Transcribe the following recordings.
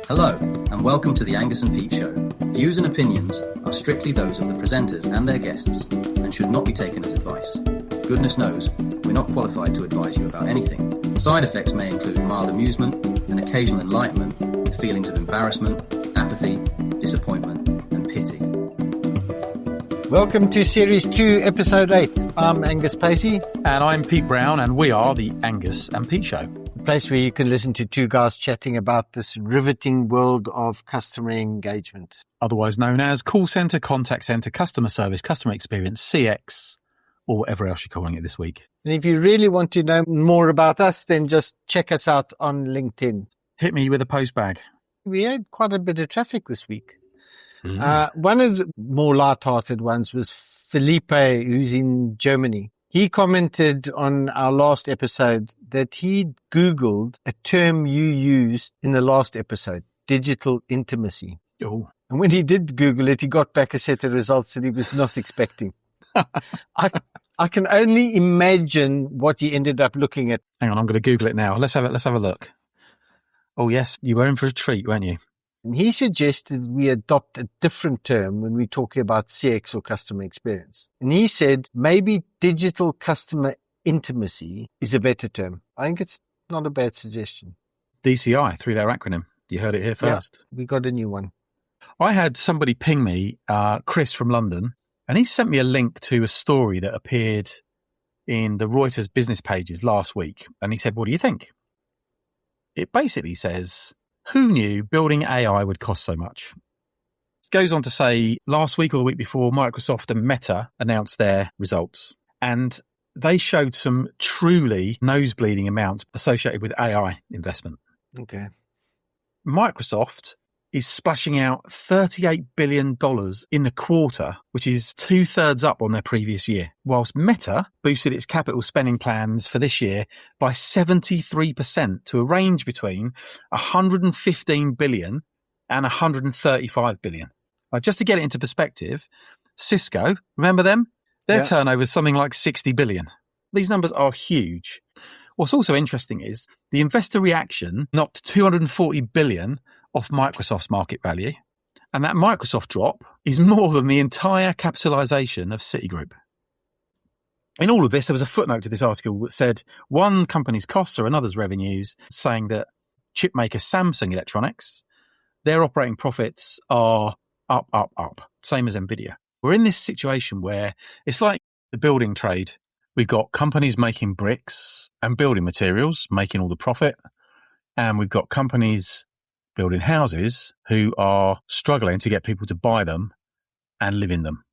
Hello, and welcome to the Angus and Pete Show. Views and opinions are strictly those of the presenters and their guests and should not be taken as advice. Goodness knows, we're not qualified to advise you about anything. Side effects may include mild amusement and occasional enlightenment with feelings of embarrassment, apathy, disappointment, and pity. Welcome to Series 2, Episode 8. I'm Angus Pacey. And I'm Pete Brown, and we are the Angus and Pete Show. A place where you can listen to two guys chatting about this riveting world of customer engagement. Otherwise known as call centre, contact centre, customer service, customer experience, CX, or whatever else you're calling it this week. And if you really want to know more about us, then just check us out on LinkedIn. Hit me with a post bag. We had quite a bit of traffic this week. One of the more light-hearted ones was Felipe, who's in Germany. He commented on our last episode that he'd Googled a term you used in the last episode, digital intimacy. Oh. And when he did Google it, he got back a set of results that he was not expecting. I can only imagine what he ended up looking at. Hang on, I'm going to Google it now. Let's have a look. Oh, yes, you were in for a treat, weren't you? And he suggested we adopt a different term when we're talking about CX or customer experience. And he said maybe digital customer intimacy is a better term. I think it's not a bad suggestion. DCI, three-letter acronym. You heard it here first. Yeah, we got a new one. I had somebody ping me, Chris from London, and he sent me a link to a story that appeared in the Reuters business pages last week. And he said, what do you think? It basically says, who knew building AI would cost so much? It goes on to say last week or the week before, Microsoft and Meta announced their results, and they showed some truly nose-bleeding amounts associated with AI investment. Okay. Microsoft is splashing out $38 billion in the quarter, which is 2/3 up on their previous year, whilst Meta boosted its capital spending plans for this year by 73% to a range between $115 billion and $135 billion. Just to get it into perspective, Cisco, remember them? Their turnover is something like $60 billion. These numbers are huge. What's also interesting is the investor reaction knocked $240 billion off Microsoft's market value, and that Microsoft drop is more than the entire capitalization of Citigroup. In all of this, there was a footnote to this article that said one company's costs are another's revenues, saying that chipmaker Samsung Electronics, their operating profits are up, same as Nvidia. We're in this situation where it's like the building trade. We've got companies making bricks and building materials, making all the profit, and we've got companies building houses who are struggling to get people to buy them and live in them.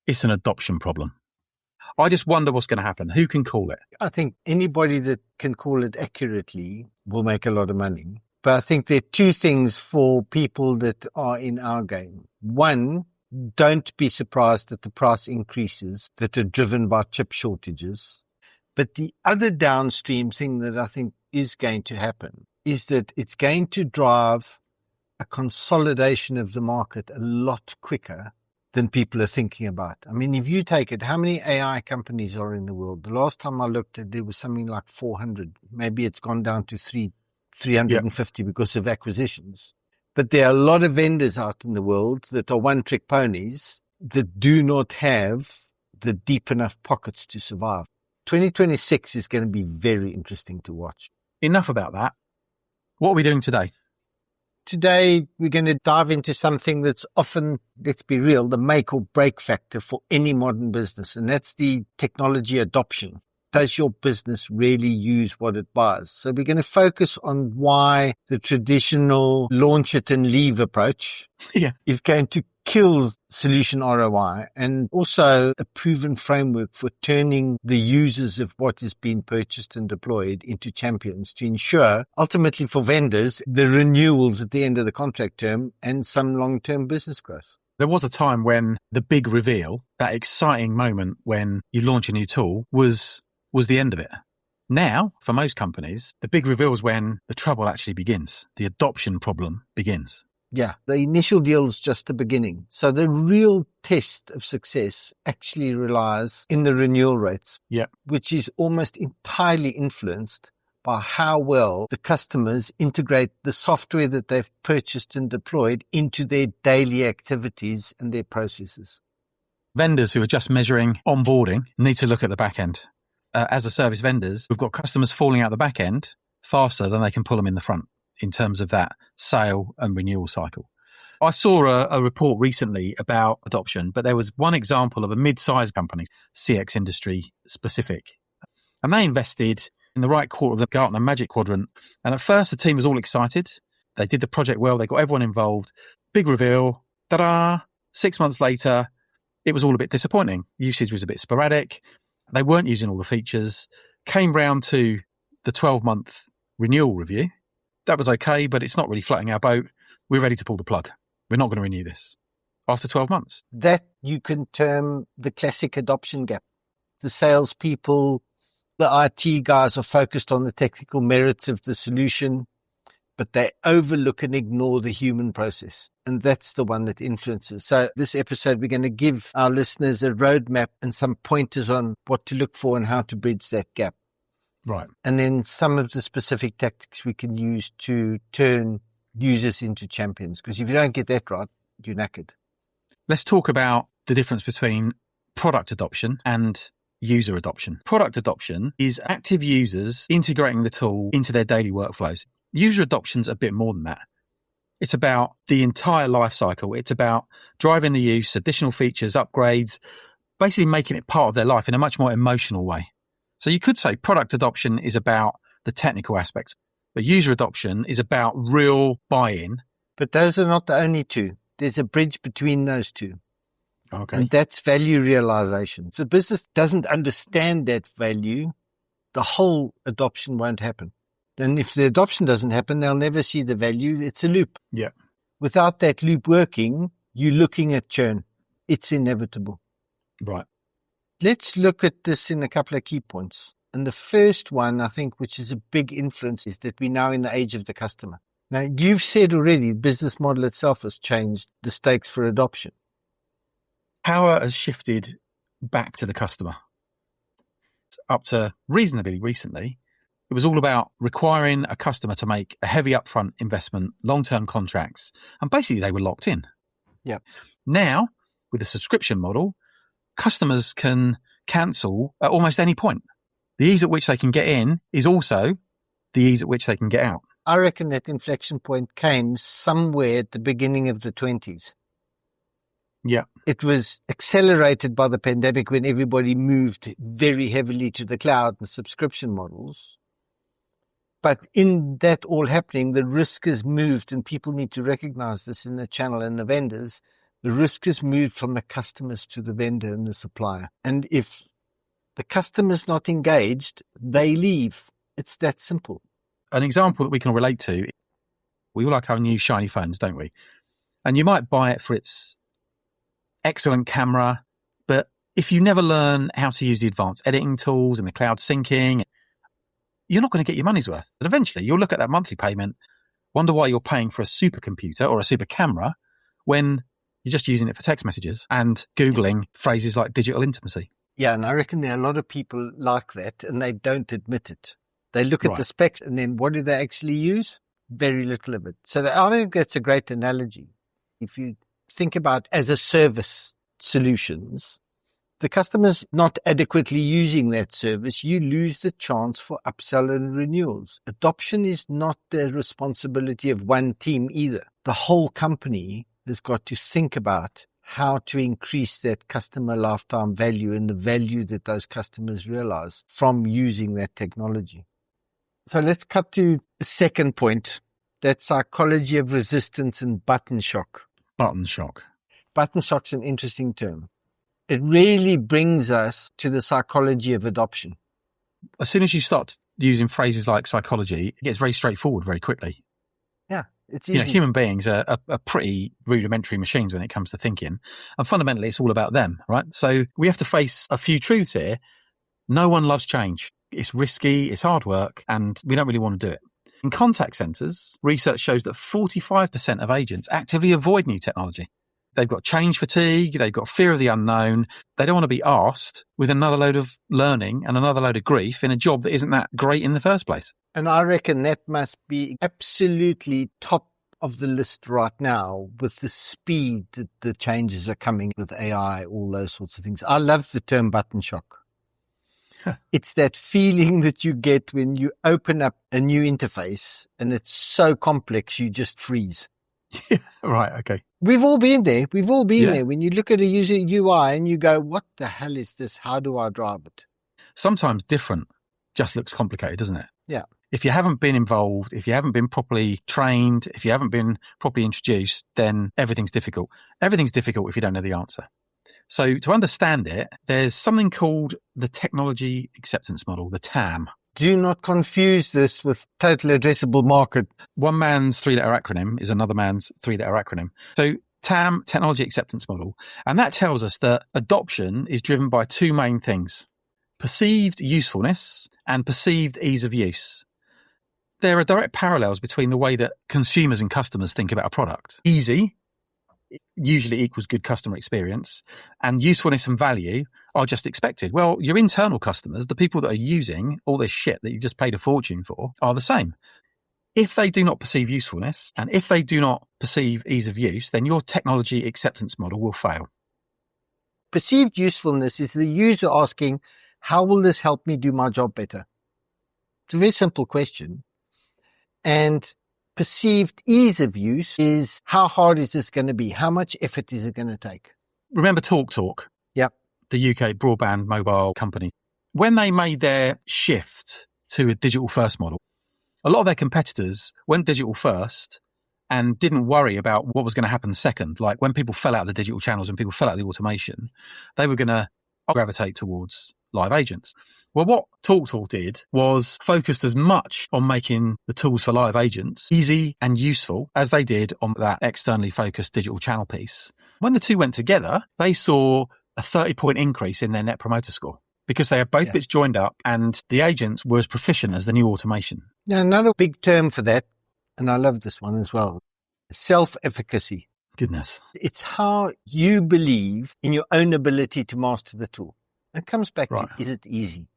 It's an adoption problem. I just wonder what's going to happen. Who can call it? I think anybody that can call it accurately will make a lot of money. But I think there are two things for people that are in our game. One, don't be surprised at the price increases that are driven by chip shortages. But the other downstream thing that I think is going to happen is that it's going to drive a consolidation of the market a lot quicker than people are thinking about. I mean, if you take it, how many AI companies are in the world? The last time I looked, there was something like 400. Maybe it's gone down to 350 because of acquisitions. But there are a lot of vendors out in the world that are one-trick ponies that do not have the deep enough pockets to survive. 2026 is going to be very interesting to watch. Enough about that. What are we doing today? Today, we're going to dive into something that's often, let's be real, the make or break factor for any modern business, and that's the technology adoption. Does your business really use what it buys? So we're going to focus on why the traditional launch it and leave approach is going to kill solution ROI, and also a proven framework for turning the users of what is being purchased and deployed into champions to ensure, ultimately for vendors, the renewals at the end of the contract term and some long-term business growth. There was a time when the big reveal, that exciting moment when you launch a new tool, was the end of it. Now, for most companies, the big reveal is when the trouble actually begins. The adoption problem begins. Yeah, the initial deal is just the beginning. So the real test of success actually relies in the renewal rates, which is almost entirely influenced by how well the customers integrate the software that they've purchased and deployed into their daily activities and their processes. Vendors who are just measuring onboarding need to look at the back end. As a service vendors, we've got customers falling out the back end faster than they can pull them in the front in terms of that sale and renewal cycle. I saw a report recently about adoption, but there was one example of a mid-sized company, CX industry specific, and they invested in the right quarter of the Gartner Magic Quadrant. And at first, the team was all excited. They did the project well. They got everyone involved. Big reveal. Ta-da! 6 months later, it was all a bit disappointing. Usage was a bit sporadic. They weren't using all the features. Came round to the 12-month renewal review. That was okay, but it's not really floating our boat. We're ready to pull the plug. We're not going to renew this after 12 months. That you can term the classic adoption gap. The salespeople, the IT guys are focused on the technical merits of the solution, but they overlook and ignore the human process. And that's the one that influences. So this episode, we're going to give our listeners a roadmap and some pointers on what to look for and how to bridge that gap. Right. And then some of the specific tactics we can use to turn users into champions. Because if you don't get that right, you're knackered. Let's talk about the difference between product adoption and user adoption. Product adoption is active users integrating the tool into their daily workflows. User adoption's a bit more than that. It's about the entire life cycle. It's about driving the use, additional features, upgrades, basically making it part of their life in a much more emotional way. So you could say product adoption is about the technical aspects, but user adoption is about real buy-in. But those are not the only two. There's a bridge between those two. Okay. And that's value realization. If the business doesn't understand that value, the whole adoption won't happen. And if the adoption doesn't happen, they'll never see the value. It's a loop. Yeah. Without that loop working, you're looking at churn. It's inevitable. Right. Let's look at this in a couple of key points. And the first one, I think, which is a big influence, is that we're now in the age of the customer. Now, you've said already, the business model itself has changed the stakes for adoption. Power has shifted back to the customer. Up to reasonably recently, it was all about requiring a customer to make a heavy upfront investment, long-term contracts, and basically they were locked in. Yeah. Now, with the subscription model, customers can cancel at almost any point. The ease at which they can get in is also the ease at which they can get out. I reckon that inflection point came somewhere at the beginning of the 20s. Yeah. It was accelerated by the pandemic when everybody moved very heavily to the cloud and subscription models. But in that all happening, the risk has moved, and people need to recognize this in the channel and the vendors. The risk has moved from the customers to the vendor and the supplier. And if the customer's not engaged, they leave. It's that simple. An example that we can relate to, we all like our new shiny phones, don't we? And you might buy it for its excellent camera, but if you never learn how to use the advanced editing tools and the cloud syncing, you're not going to get your money's worth. And eventually you'll look at that monthly payment, wonder why you're paying for a supercomputer or a super camera when you're just using it for text messages and Googling phrases like digital intimacy. Yeah, and I reckon there are a lot of people like that, and they don't admit it. They look at the specs, and then what do they actually use? Very little of it. So I think that's a great analogy. If you think about as a service solutions, the customer's not adequately using that service, you lose the chance for upsell and renewals. Adoption is not the responsibility of one team either. The whole company has got to think about how to increase that customer lifetime value and the value that those customers realize from using that technology. So let's cut to the second point, that psychology of resistance and button shock. Button shock. Button shock's an interesting term. It really brings us to the psychology of adoption. As soon as you start using phrases like psychology, it gets very straightforward very quickly. Yeah, it's easy. Human beings are pretty rudimentary machines when it comes to thinking. And fundamentally, it's all about them, right? So we have to face a few truths here. No one loves change. It's risky, it's hard work, and we don't really want to do it. In contact centers, research shows that 45% of agents actively avoid new technology. They've got change fatigue, they've got fear of the unknown. They don't want to be asked with another load of learning and another load of grief in a job that isn't that great in the first place. And I reckon that must be absolutely top of the list right now with the speed that the changes are coming with AI, all those sorts of things. I love the term button shock. It's that feeling that you get when you open up a new interface and it's so complex you just freeze. Right, okay. We've all been there. We've all been there. When you look at a user UI and you go, what the hell is this? How do I drive it? Sometimes different just looks complicated, doesn't it? Yeah. If you haven't been involved, if you haven't been properly trained, if you haven't been properly introduced, then everything's difficult. Everything's difficult if you don't know the answer. So to understand it, there's something called the Technology Acceptance Model, the TAM. Do not confuse this with total addressable market. One man's 3-letter acronym is another man's 3-letter acronym. So TAM, Technology Acceptance Model, and that tells us that adoption is driven by two main things: perceived usefulness and perceived ease of use. There are direct parallels between the way that consumers and customers think about a product. Easy usually equals good customer experience, and usefulness and value are just expected. Well, your internal customers, the people that are using all this shit that you just paid a fortune for, are the same. If they do not perceive usefulness and if they do not perceive ease of use, then your technology acceptance model will fail. Perceived usefulness is the user asking, how will this help me do my job better? It's a very simple question. And perceived ease of use is, how hard is this going to be? How much effort is it going to take? Remember TalkTalk? Yep. The UK broadband mobile company. When they made their shift to a digital first model, a lot of their competitors went digital first and didn't worry about what was going to happen second. Like when people fell out of the digital channels and people fell out of the automation, they were going to gravitate towards live agents. Well, what TalkTalk did was focused as much on making the tools for live agents easy and useful as they did on that externally focused digital channel piece. When the two went together, they saw a 30-point increase in their net promoter score because they had both bits joined up and the agents were as proficient as the new automation. Now, another big term for that, and I love this one as well, self-efficacy. Goodness. It's how you believe in your own ability to master the tool. It comes back to, is it easy?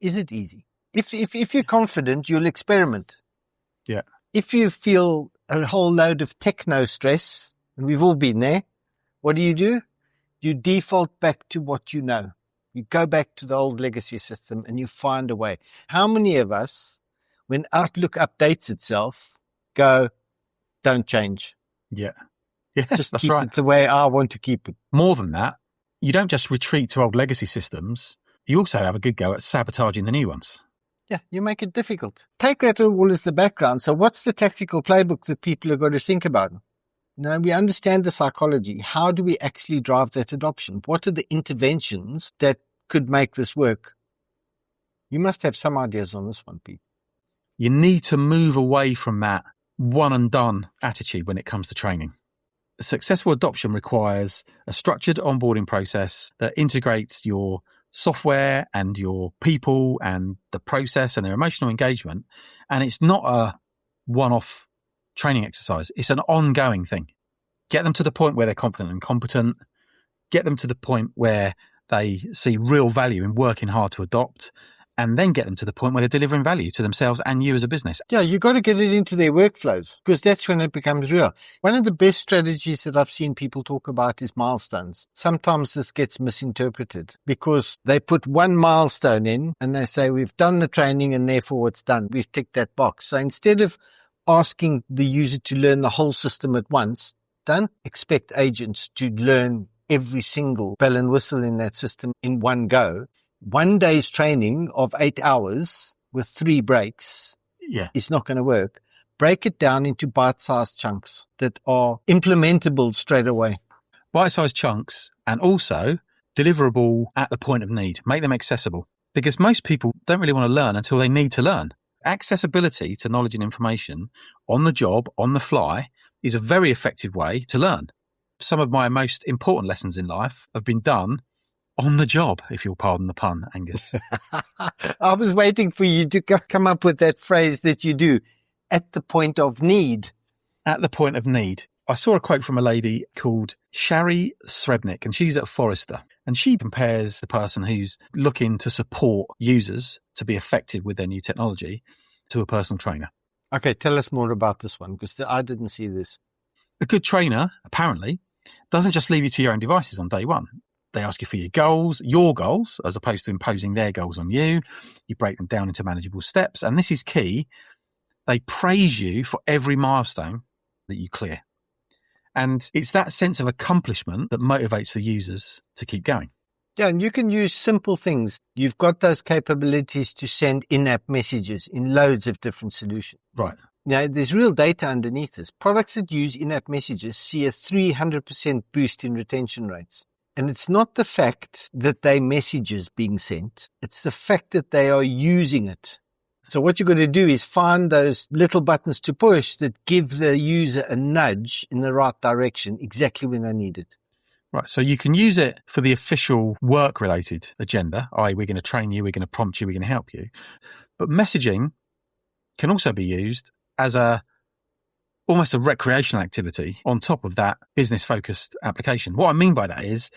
Is it easy? If you're confident, you'll experiment. Yeah. If you feel a whole load of techno stress, and we've all been there, what do? You default back to what you know. You go back to the old legacy system and you find a way. How many of us, when Outlook updates itself, go, don't change? Yeah. Yeah, just that's keep right. it the way I want to keep it. More than that, you don't just retreat to old legacy systems. You also have a good go at sabotaging the new ones. Yeah, you make it difficult. Take that all as the background. So what's the tactical playbook that people are going to think about? Now, we understand the psychology. How do we actually drive that adoption? What are the interventions that could make this work? You must have some ideas on this one, Pete. You need to move away from that one and done attitude when it comes to training. Successful adoption requires a structured onboarding process that integrates your software and your people and the process and their emotional engagement. And it's not a one-off training exercise. It's an ongoing thing. Get them to the point where they're confident and competent. Get them to the point where they see real value in working hard to adopt, and then get them to the point where they're delivering value to themselves and you as a business. Yeah, you got to get it into their workflows because that's when it becomes real. One of the best strategies that I've seen people talk about is milestones. Sometimes this gets misinterpreted because they put one milestone in and they say, we've done the training and therefore it's done. We've ticked that box. So instead of asking the user to learn the whole system at once, don't expect agents to learn every single bell and whistle in that system in one go. One day's training of 8 hours with 3 breaks is not going to work. Break it down into bite-sized chunks that are implementable straight away. Bite-sized chunks and also deliverable at the point of need. Make them accessible because most people don't really want to learn until they need to learn. Accessibility to knowledge and information on the job, on the fly, is a very effective way to learn. Some of my most important lessons in life have been done on the job, if you'll pardon the pun, Angus. I was waiting for you to come up with that phrase that you do, at the point of need. At the point of need. I saw a quote from a lady called Shari Srebnick, and she's at Forrester. And she compares the person who's looking to support users to be effective with their new technology to a personal trainer. Okay, tell us more about this one, because I didn't see this. A good trainer, apparently, doesn't just leave you to your own devices on day one. They ask you for your goals, as opposed to imposing their goals on you. You break them down into manageable steps. And this is key. They praise you for every milestone that you clear. And it's that sense of accomplishment that motivates the users to keep going. Yeah, and you can use simple things. You've got those capabilities to send in-app messages in loads of different solutions. Right. Now, there's real data underneath this. Products that use in-app messages see a 300% boost in retention rates. And it's not the fact that they're messages being sent. It's the fact that they are using it. So what you're going to do is find those little buttons to push that give the user a nudge in the right direction exactly when they need it. Right. So you can use it for the official work-related agenda, i.e. we're going to train you, we're going to prompt you, we're going to help you. But messaging can also be used as almost a recreational activity on top of that business-focused application. What I mean by that is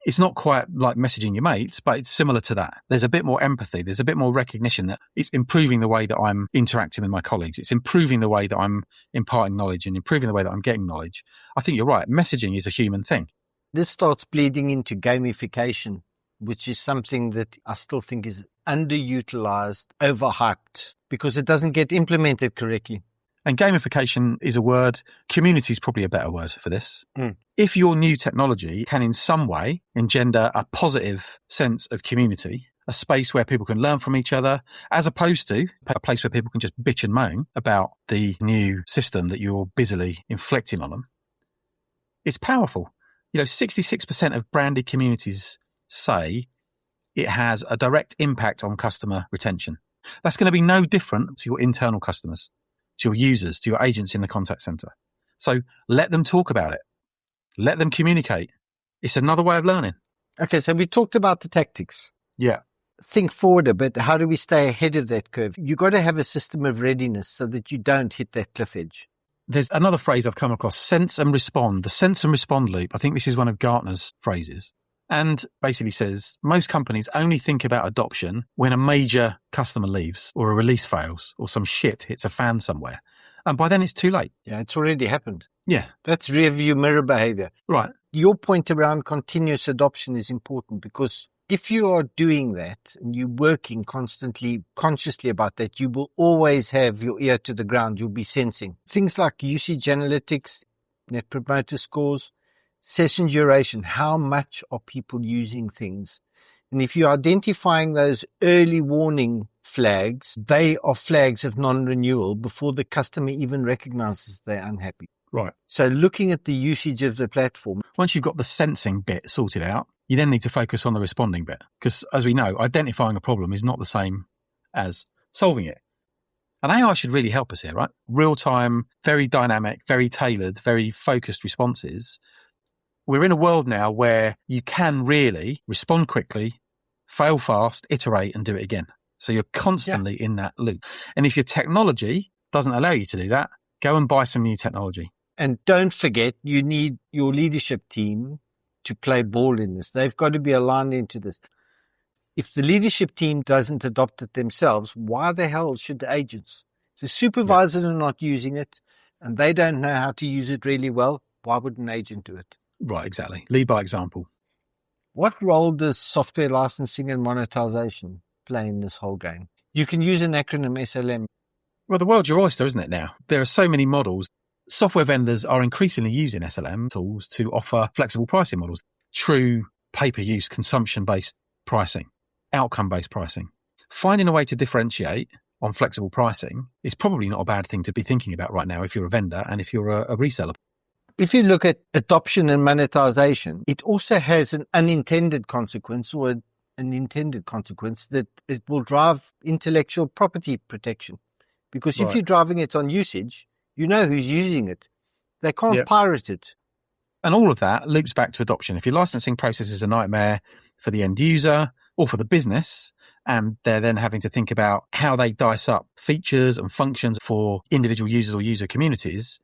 it's not quite like messaging your mates, but it's similar to that. There's a bit more empathy. There's a bit more recognition that it's improving the way that I'm interacting with my colleagues. It's improving the way that I'm imparting knowledge and improving the way that I'm getting knowledge. I think you're right. Messaging is a human thing. This starts bleeding into gamification, which is something that I still think is underutilized, overhyped, because it doesn't get implemented correctly. And gamification is a word. Community is probably a better word for this. If your new technology can in some way engender a positive sense of community, a space where people can learn from each other, as opposed to a place where people can just bitch and moan about the new system that you're busily inflicting on them, it's powerful. 66% of branded communities say it has a direct impact on customer retention. That's going to be no different to your internal customers, to your users, to your agents in the contact center. So let them talk about it. Let them communicate. It's another way of learning. Okay, so we talked about the tactics. Yeah. Think forward a bit. How do we stay ahead of that curve? You've got to have a system of readiness so that you don't hit that cliff edge. There's another phrase I've come across, sense and respond. The sense and respond loop. I think this is one of Gartner's phrases. And basically says most companies only think about adoption when a major customer leaves or a release fails or some shit hits a fan somewhere. And by then it's too late. Yeah, it's already happened. Yeah. That's rear view mirror behavior. Right. Your point around continuous adoption is important, because if you are doing that and you're working constantly, consciously about that, you will always have your ear to the ground. You'll be sensing things like usage analytics, net promoter scores, session duration. How much are people using things? And if you're identifying those early warning flags, they are flags of non-renewal before the customer even recognizes they're unhappy. Right. So looking at the usage of the platform. Once you've got the sensing bit sorted out, you then need to focus on the responding bit. Because as we know, identifying a problem is not the same as solving it. And AI should really help us here, right? Real-time, very dynamic, very tailored, very focused responses. We're in a world now where you can really respond quickly, fail fast, iterate, and do it again. So you're constantly in that loop. And if your technology doesn't allow you to do that, go and buy some new technology. And don't forget, you need your leadership team to play ball in this. They've got to be aligned into this. If the leadership team doesn't adopt it themselves, why the hell should the agents? If the supervisors are not using it and they don't know how to use it really well, why would an agent do it? Right, exactly. Lead by example. What role does software licensing and monetization play in this whole game? You can use an acronym SLM. Well, the world's your oyster, isn't it now? There are so many models. Software vendors are increasingly using SLM tools to offer flexible pricing models, true pay-per-use, consumption-based pricing, outcome-based pricing. Finding a way to differentiate on flexible pricing is probably not a bad thing to be thinking about right now if you're a vendor and if you're a reseller. If you look at adoption and monetization, it also has an unintended consequence or an intended consequence that it will drive intellectual property protection. Because if you're driving it on usage, you know who's using it. They can't pirate it. And all of that loops back to adoption. If your licensing process is a nightmare for the end user or for the business, and they're then having to think about how they dice up features and functions for individual users or user communities,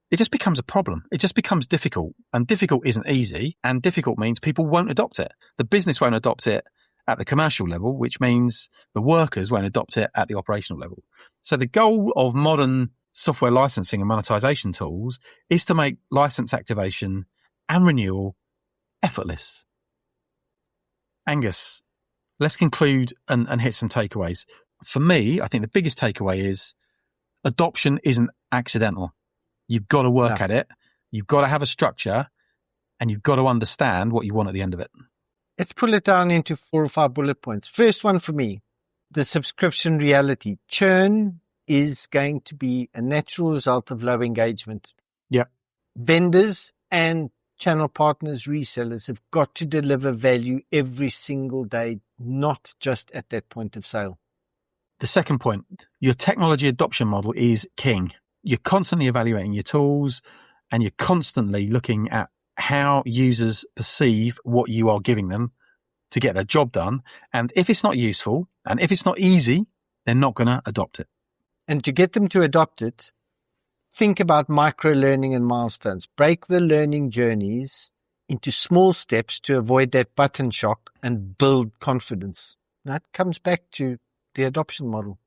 it just becomes a problem. It just becomes difficult. And difficult isn't easy. And difficult means people won't adopt it. The business won't adopt it. at the commercial level, which means the workers won't adopt it at the operational level. So the goal of modern software licensing and monetization tools is to make license activation and renewal effortless. Angus, let's conclude and hit some takeaways. For me, I think the biggest takeaway is adoption isn't accidental. You've got to work at it. You've got to have a structure, and you've got to understand what you want at the end of it. Let's pull it down into 4 or 5 bullet points. First one for me, the subscription reality. Churn is going to be a natural result of low engagement. Yeah. Vendors and channel partners, resellers have got to deliver value every single day, not just at that point of sale. The second point, your technology adoption model is king. You're constantly evaluating your tools, and you're constantly looking at how users perceive what you are giving them to get their job done. And if it's not useful and if it's not easy, they're not going to adopt it. And to get them to adopt it, think about micro-learning and milestones. Break the learning journeys into small steps to avoid that button shock and build confidence. That comes back to the adoption model.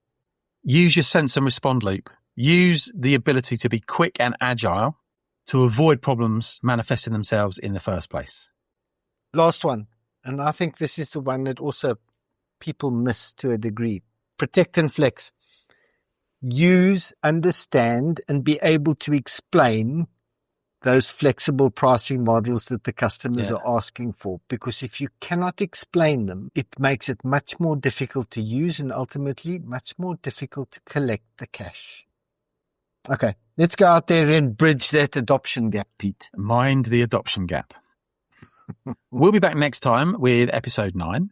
Use your sense and respond loop. Use the ability to be quick and agile to avoid problems manifesting themselves in the first place. Last one, and I think this is the one that also people miss to a degree. Protect and flex. Use, understand, and be able to explain those flexible pricing models that the customers are asking for. Because if you cannot explain them, it makes it much more difficult to use and ultimately much more difficult to collect the cash. Okay, let's go out there and bridge that adoption gap, Pete. Mind the adoption gap. We'll be back next time with episode 9.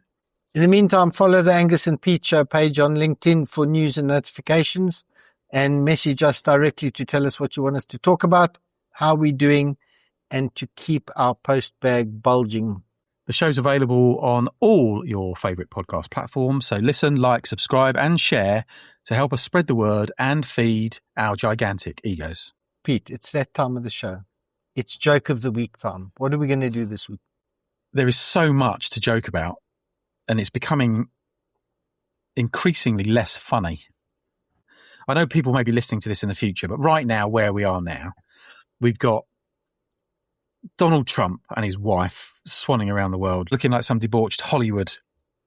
In the meantime, follow the Angus and Pete Show page on LinkedIn for news and notifications, and message us directly to tell us what you want us to talk about, how we're doing, and to keep our post bag bulging. The show's available on all your favourite podcast platforms, so listen, like, subscribe and share to help us spread the word and feed our gigantic egos. Pete, it's that time of the show. It's joke of the week time. What are we going to do this week? There is so much to joke about, and it's becoming increasingly less funny. I know people may be listening to this in the future, but right now, where we are now, we've got Donald Trump and his wife swanning around the world, looking like some debauched Hollywood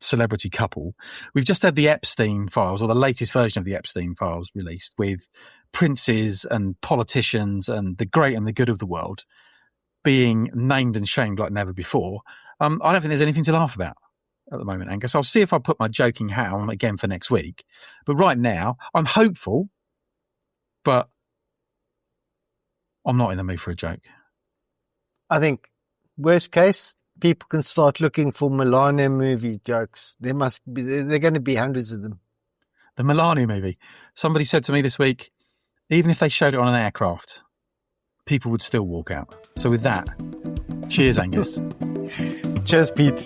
celebrity couple. We've just had the Epstein files, or the latest version of the Epstein files, released with princes and politicians and the great and the good of the world being named and shamed like never before. I don't think there's anything to laugh about at the moment, Angus. I'll see if I put my joking hat on again for next week. But right now, I'm hopeful, but I'm not in the mood for a joke. I think, worst case, people can start looking for Melania movie jokes. There are going to be hundreds of them. The Melania movie. Somebody said to me this week, even if they showed it on an aircraft, people would still walk out. So with that, cheers, Angus. Cheers, Pete.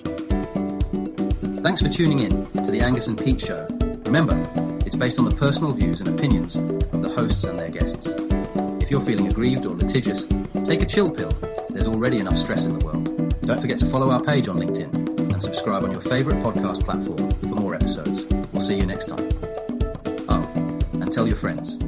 Thanks for tuning in to the Angus and Pete Show. Remember, it's based on the personal views and opinions of the hosts and their guests. If you're feeling aggrieved or litigious, take a chill pill. There's already enough stress in the world. Don't forget to follow our page on LinkedIn and subscribe on your favourite podcast platform for more episodes. We'll see you next time. Oh, and tell your friends.